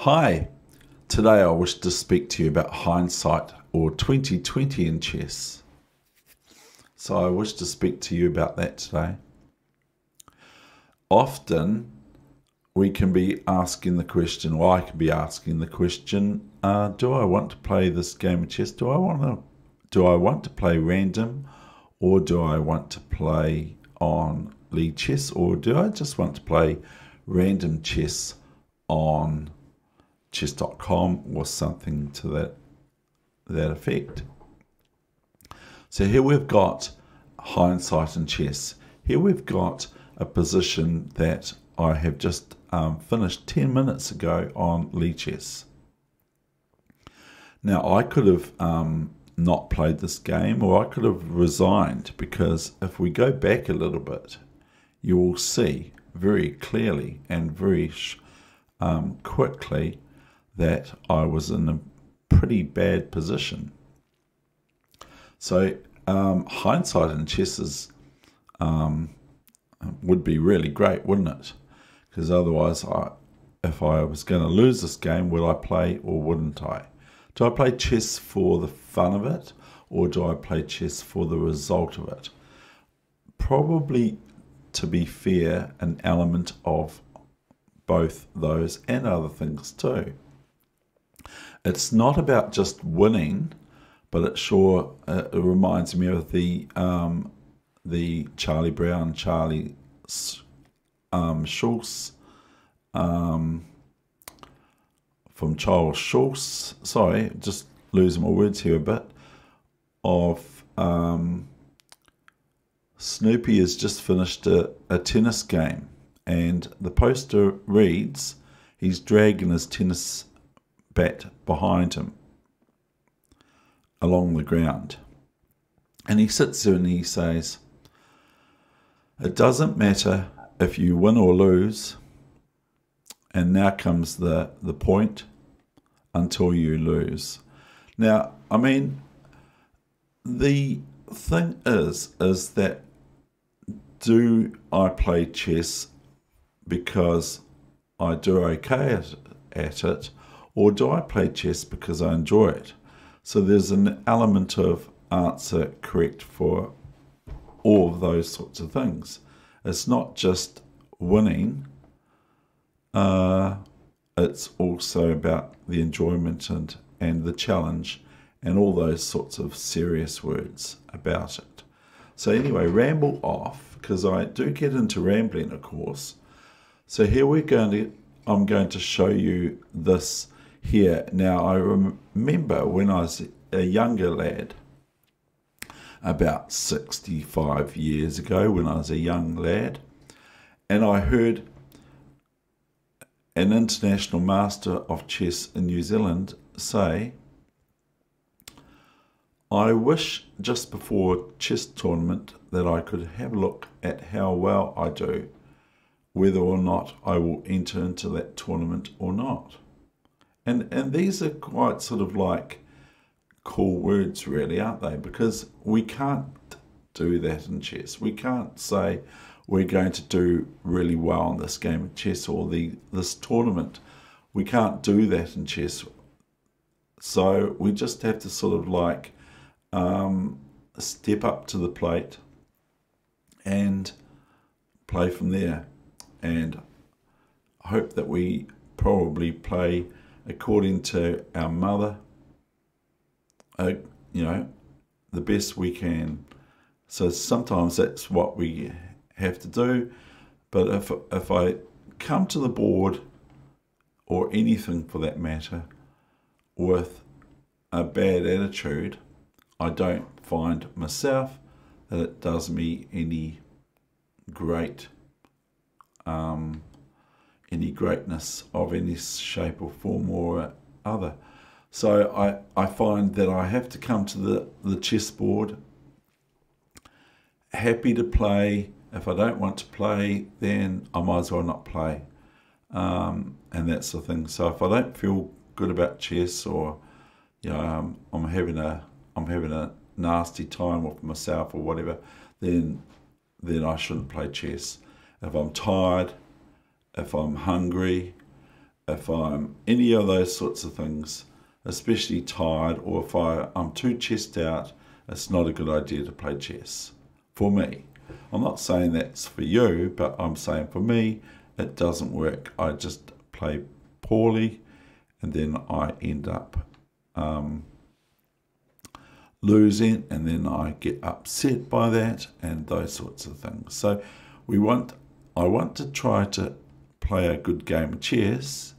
Hi, today I wish to speak to you about hindsight or 2020 in chess. So I wish to speak to you about that today. Often we can be asking the question, or I can be asking the question, do I want to play this game of chess? Do I want to play random, or do I want to play on league chess, or do I just want to play random chess on chess.com or something to that effect? So here we've got hindsight in chess. Here we've got a position that I have just finished 10 minutes ago on league chess. Now I could have not played this game, or I could have resigned, because if we go back a little bit, you will see very clearly and very quickly that I was in a pretty bad position. So hindsight in chess would be really great, wouldn't it? Because otherwise, if I was going to lose this game, would I play or wouldn't I? Do I play chess for the fun of it, or do I play chess for the result of it? Probably, to be fair, an element of both those and other things too. It's not about just winning, but it sure it reminds me of the Charlie Brown, Charlie Schultz, from Charles Schultz. Sorry, just losing my words here a bit. Of Snoopy has just finished a tennis game, and the poster reads, he's dragging his tennis bat behind him along the ground. And he sits there and he says, it doesn't matter if you win or lose, and now comes the point, until you lose. Now, I mean, the thing is that, do I play chess because I do okay at it, or do I play chess because I enjoy it? So there's an element of answer correct for all of those sorts of things. It's not just winning, it's also about the enjoyment and the challenge and all those sorts of serious words about it. So anyway, ramble off, because I do get into rambling, of course. So here I'm going to show you this here. Now, I remember when I was a younger lad, about 65 years ago, when I was a young lad, and I heard an international master of chess in New Zealand say, I wish just before a chess tournament that I could have a look at how well I do, whether or not I will enter into that tournament or not. And these are quite sort of like cool words, really, aren't they? Because we can't do that in chess. We can't say we're going to do really well in this game of chess, or this tournament. We can't do that in chess. So we just have to sort of like step up to the plate and play from there, and hope that we probably play according to our mother, the best we can. So sometimes that's what we have to do. But if I come to the board, or anything for that matter, with a bad attitude, I don't find myself that it does me any greatness of any shape or form or other. So I find that I have to come to the chessboard happy to play. If I don't want to play, then I might as well not play, and that's the thing. So if I don't feel good about chess, or I'm having a nasty time with myself or whatever, then I shouldn't play chess. If I'm tired, if I'm hungry, if I'm any of those sorts of things, especially tired, or if I'm too chessed out, it's not a good idea to play chess, for me. I'm not saying that's for you, but I'm saying for me, it doesn't work. I just play poorly, and then I end up losing, and then I get upset by that, and those sorts of things. So I want to try to play a good game of chess,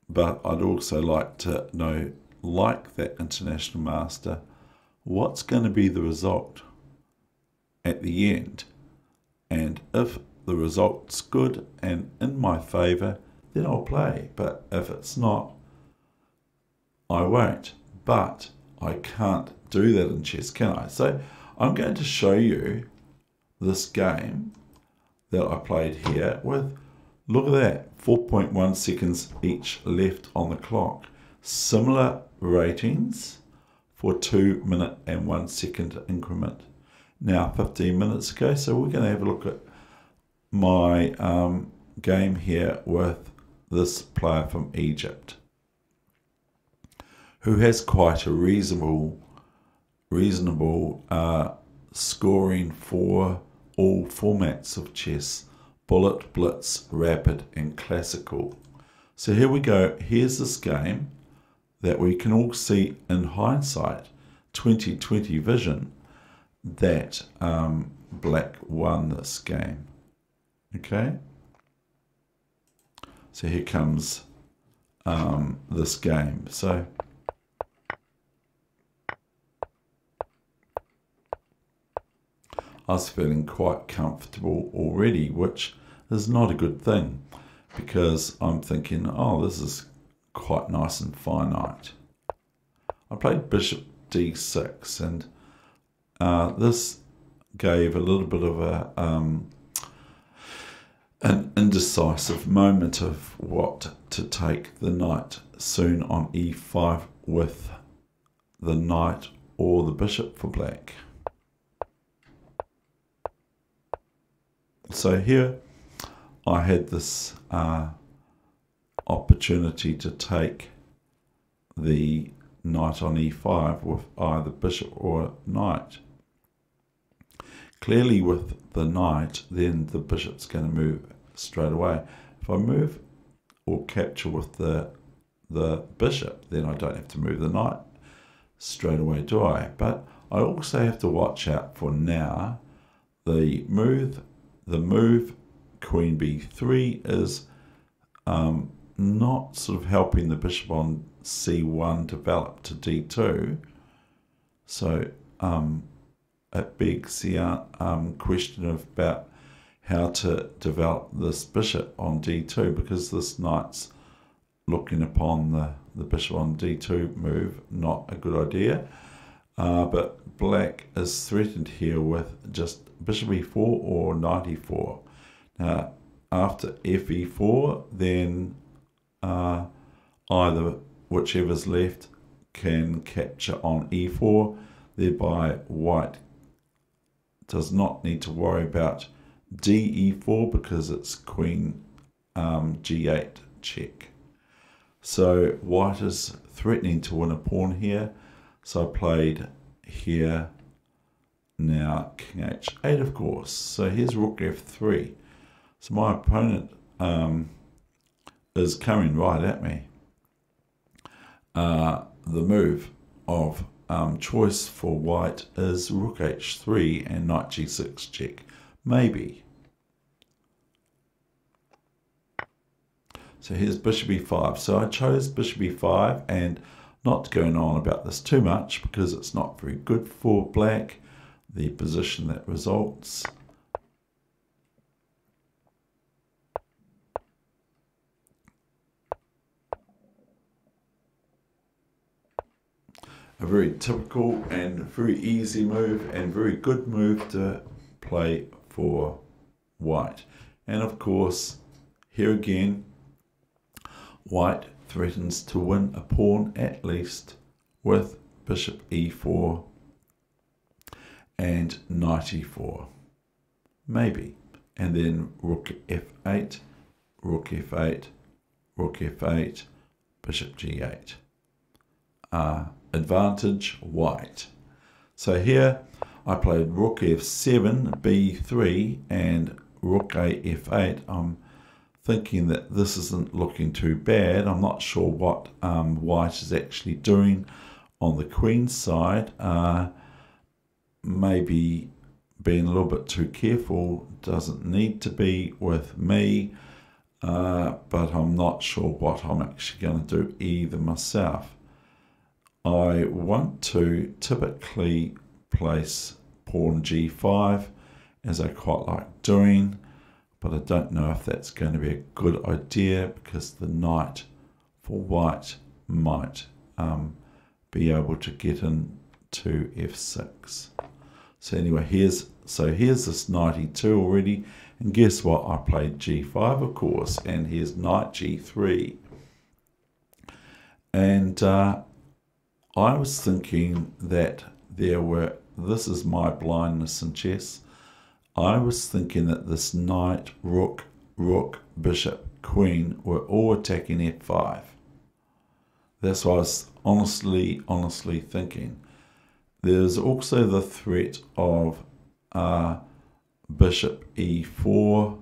but I'd also like to know, like that international master, what's going to be the result at the end. And if the result's good and in my favour, then I'll play. But if it's not, I won't. But I can't do that in chess, can I? So I'm going to show you this game that I played here with, look at that, 4.1 seconds each left on the clock. Similar ratings for 2 minute and 1 second increment. Now 15 minutes ago, so we're going to have a look at my game here with this player from Egypt, who has quite a reasonable scoring for all formats of chess: bullet, blitz, rapid, and classical. So here we go. Here's this game that we can all see in hindsight, 2020 vision, that Black won this game. Okay? So here comes this game. So I was feeling quite comfortable already, which is not a good thing, because I'm thinking, oh, this is quite nice and finite. I played bishop d6, and this gave a little bit of an indecisive moment of what to take the knight soon on e5 with the knight or the bishop for black. So here I had this opportunity to take the knight on e5 with either bishop or knight. Clearly with the knight, then the bishop's going to move straight away. If I move or capture with the bishop, then I don't have to move the knight straight away, do I? But I also have to watch out for now the move queen b3 is not sort of helping the bishop on c1 develop to d2. So it begs the question about how to develop this bishop on d2, because this knight's looking upon the bishop on d2 move, not a good idea. But black is threatened here with just bishop e4 or knight e4. Now, after fe4, then either whichever's left can capture on e4, thereby white does not need to worry about de4 because it's queen g8 check. So white is threatening to win a pawn here. So I played here, now king h8, of course. So here's rook f3. So my opponent is coming right at me. The move of choice for white is rook h3 and knight g6 check. Maybe. So here's bishop e5. So I chose bishop e5, and not going on about this too much because it's not very good for black, the position that results. A very typical and very easy move and very good move to play for white. And of course, here again, white threatens to win a pawn at least with bishop e4 and knight e4. Maybe. And then rook f8, rook f8, rook f8, bishop g8. Advantage, white. So here I played rook f7, b3, and rook a f8. I'm thinking that this isn't looking too bad. I'm not sure what white is actually doing on the queen side. Maybe being a little bit too careful, doesn't need to be with me, but I'm not sure what I'm actually going to do either myself. I want to typically place pawn g5, as I quite like doing, but I don't know if that's going to be a good idea because the knight for white might be able to get into f6. So anyway, here's this knight e2 already, and guess what? I played g5, of course, and here's knight g3. And I was thinking that this is my blindness in chess, I was thinking that this knight, rook, bishop, queen were all attacking f5. That's what I was honestly thinking. There's also the threat of bishop e4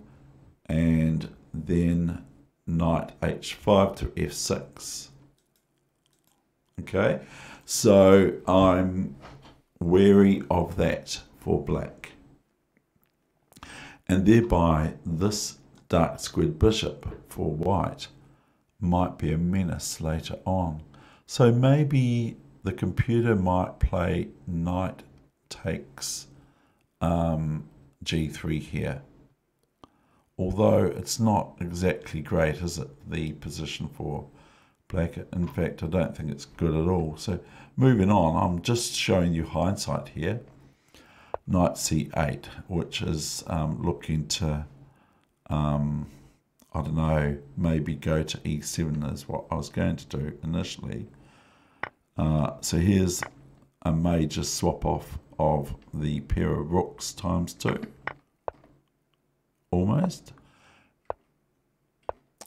and then knight h5 to f6. Okay, so I'm wary of that for black. And thereby this dark squared bishop for white might be a menace later on. So maybe the computer might play knight takes g3 here. Although it's not exactly great, is it, the position for black? In fact, I don't think it's good at all. So moving on, I'm just showing you hindsight here. Knight c8, which is looking to, I don't know, maybe go to e7 is what I was going to do initially. So here's a major swap off of the pair of rooks ×2. Almost.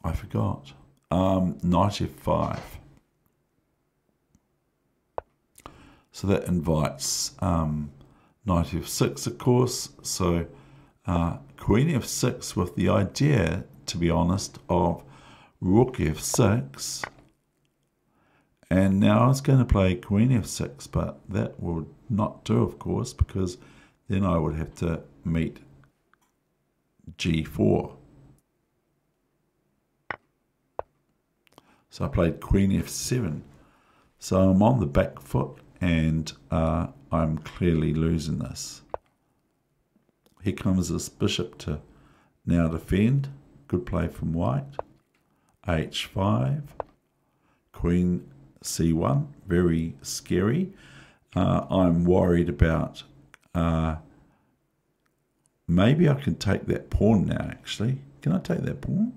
I forgot. Knight f5. So that invites knight f6, of course. So queen f6 with the idea, to be honest, of rook f6. And now I was going to play queen f6, but that would not do, of course, because then I would have to meet g4. So I played queen f7. So I'm on the back foot, and I'm clearly losing this. Here comes this bishop to now defend. Good play from white. h5. Queen c1. Very scary. I'm worried about... maybe I can take that pawn now, actually. Can I take that pawn?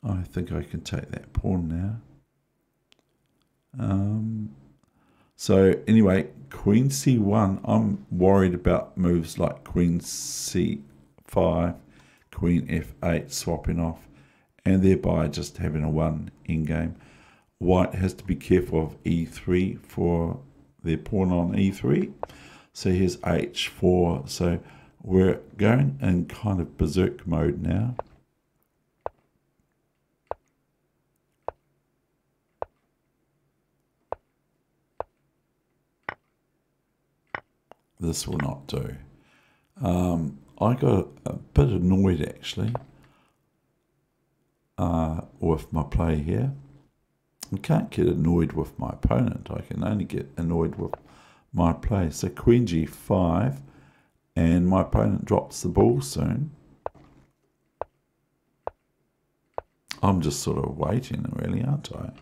I think I can take that pawn now. So anyway, queen c1, I'm worried about moves like queen c5, queen f8 swapping off, and thereby just having a 1 endgame. White has to be careful of e3 for their pawn on e3. So here's h4. So we're going in kind of berserk mode now. This will not do. I got a bit annoyed actually with my play here. I can't get annoyed with my opponent. I can only get annoyed with my play. So queen g5, and my opponent drops the ball soon. I'm just sort of waiting really, aren't I?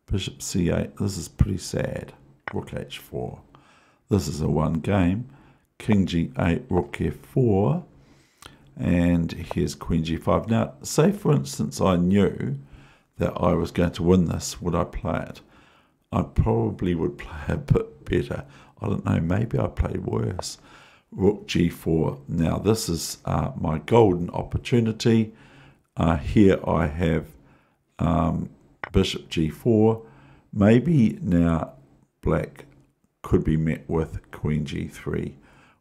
Bishop c8, this is pretty sad. Rook h4. This is a 1 game. King g8, rook f4, and here's queen g5. Now, say for instance I knew that I was going to win this, would I play it? I probably would play a bit better. I don't know, maybe I played worse. Rook g4. Now this is my golden opportunity. Here I have bishop g4. Maybe now black could be met with queen g3,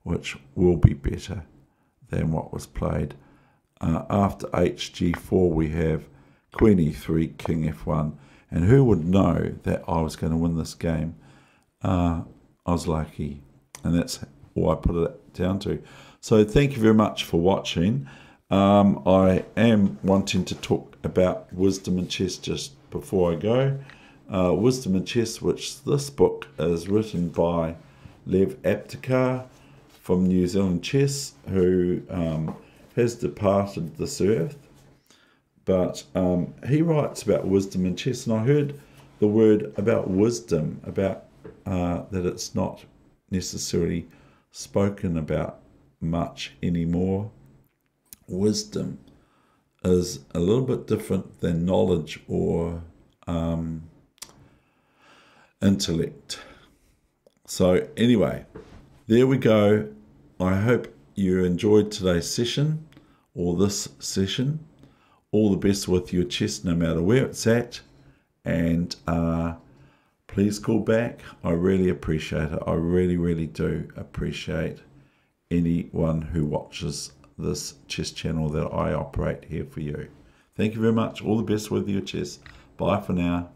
which will be better than what was played. After hg4 we have queen e3, king f1, and who would know that I was going to win this game? I was lucky, and that's all I put it down to. So thank you very much for watching. I am wanting to talk about Wisdom in Chess just before I go. Wisdom in Chess, which this book is written by Lev Aptekar from New Zealand Chess, who has departed this earth. But he writes about wisdom in chess, and I heard the word about wisdom, about that it's not necessarily spoken about much anymore. Wisdom is a little bit different than knowledge or intellect. So anyway, there we go. I hope you enjoyed today's session, or this session. All the best with your chess, no matter where it's at. And please call back. I really appreciate it. I really, really do appreciate anyone who watches this chess channel that I operate here for you. Thank you very much. All the best with your chess. Bye for now.